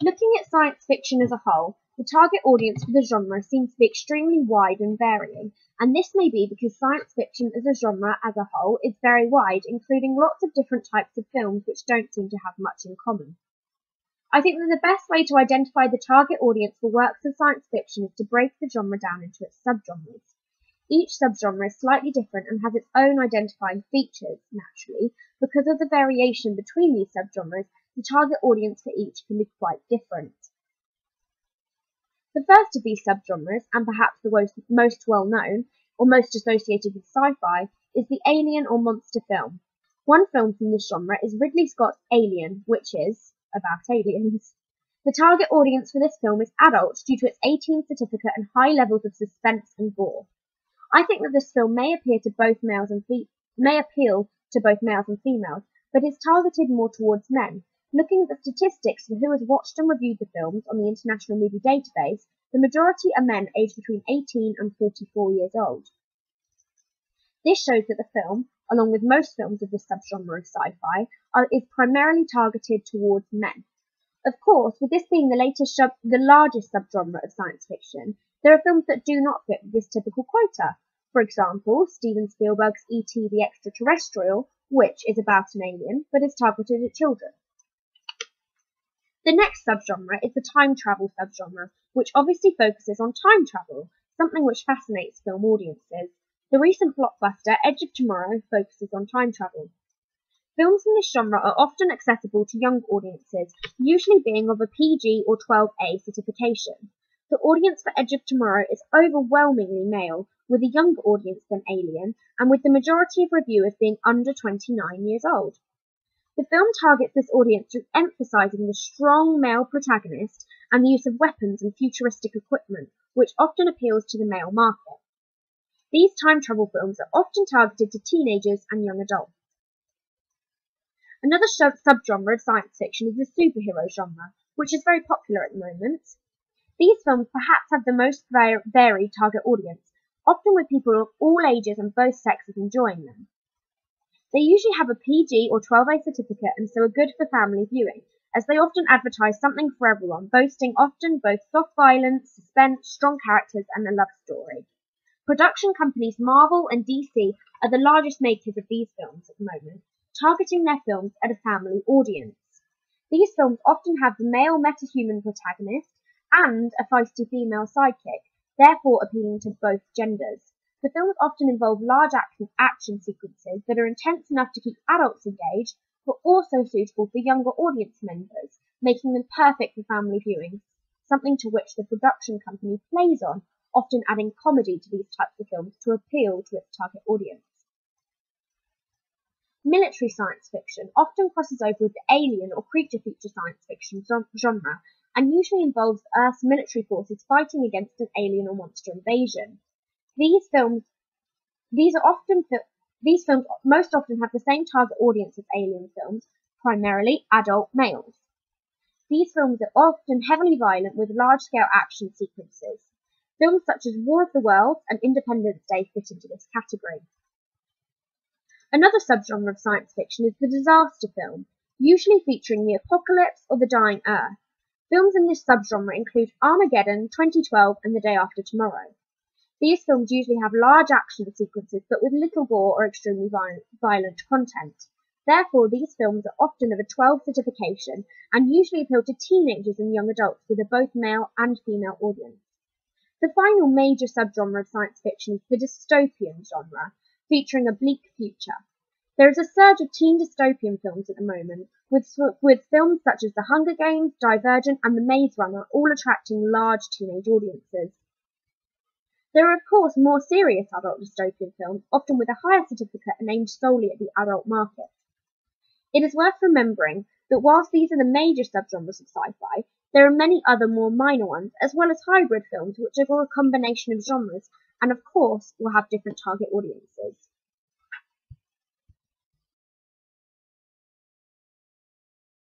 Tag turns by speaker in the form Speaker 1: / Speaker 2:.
Speaker 1: Looking at science fiction as a whole, the target audience for the genre seems to be extremely wide and varying, and this may be because science fiction as a genre as a whole is very wide, including lots of different types of films which don't seem to have much in common. I think that the best way to identify the target audience for works of science fiction is to break the genre down into its subgenres. Each subgenre is slightly different and has its own identifying features, naturally. Because of the variation between these subgenres, the target audience for each can be quite different. The first of these subgenres, and perhaps the most well-known, or most associated with sci-fi, is the alien or monster film. One film from this genre is Ridley Scott's Alien, which is about aliens. The target audience for this film is adults due to its 18 certificate and high levels of suspense and gore. I think that this film may appeal to both males and females, but is targeted more towards men. Looking at the statistics for who has watched and reviewed the films on the International Movie Database, the majority are men aged between 18 and 44 years old. This shows that the film, along with most films of this subgenre of sci-fi, is primarily targeted towards men. Of course, with this being the largest subgenre of science fiction, there are films that do not fit this typical quota. For example, Steven Spielberg's E.T. the Extraterrestrial, which is about an alien, but is targeted at children. The next subgenre is the time travel subgenre, which obviously focuses on time travel, something which fascinates film audiences. The recent blockbuster Edge of Tomorrow focuses on time travel. Films in this genre are often accessible to young audiences, usually being of a PG or 12A certification. The audience for Edge of Tomorrow is overwhelmingly male, with a younger audience than Alien, and with the majority of reviewers being under 29 years old. The film targets this audience through emphasizing the strong male protagonist and the use of weapons and futuristic equipment, which often appeals to the male market. These time travel films are often targeted to teenagers and young adults. Another subgenre of science fiction is the superhero genre, which is very popular at the moment. These films perhaps have the most varied target audience, often with people of all ages and both sexes enjoying them. They usually have a PG or 12A certificate and so are good for family viewing, as they often advertise something for everyone, boasting often both soft violence, suspense, strong characters, and a love story. Production companies Marvel and DC are the largest makers of these films at the moment, targeting their films at a family audience. These films often have the male metahuman protagonist and a feisty female sidekick, therefore appealing to both genders. The films often involve large action sequences that are intense enough to keep adults engaged, but also suitable for younger audience members, making them perfect for family viewing, something to which the production company plays on, often adding comedy to these types of films to appeal to its target audience. Military science fiction often crosses over with the alien or creature feature science fiction genre, and usually involves Earth's military forces fighting against an alien or monster invasion. These films most often have the same target audience as alien films, primarily adult males. These films are often heavily violent with large-scale action sequences. Films such as War of the Worlds and Independence Day fit into this category. Another subgenre of science fiction is the disaster film, usually featuring the apocalypse or the dying Earth. Films in this subgenre include Armageddon, 2012, and The Day After Tomorrow. These films usually have large action sequences but with little gore or extremely violent content. Therefore, these films are often of a 12 certification and usually appeal to teenagers and young adults with a both male and female audience. The final major subgenre of science fiction is the dystopian genre, featuring a bleak future. There is a surge of teen dystopian films at the moment, with films such as The Hunger Games, Divergent, and The Maze Runner all attracting large teenage audiences. There are, of course, more serious adult dystopian films, often with a higher certificate and aimed solely at the adult market. It is worth remembering that whilst these are the major subgenres of sci-fi, there are many other more minor ones, as well as hybrid films which are a combination of genres, and of course will have different target audiences.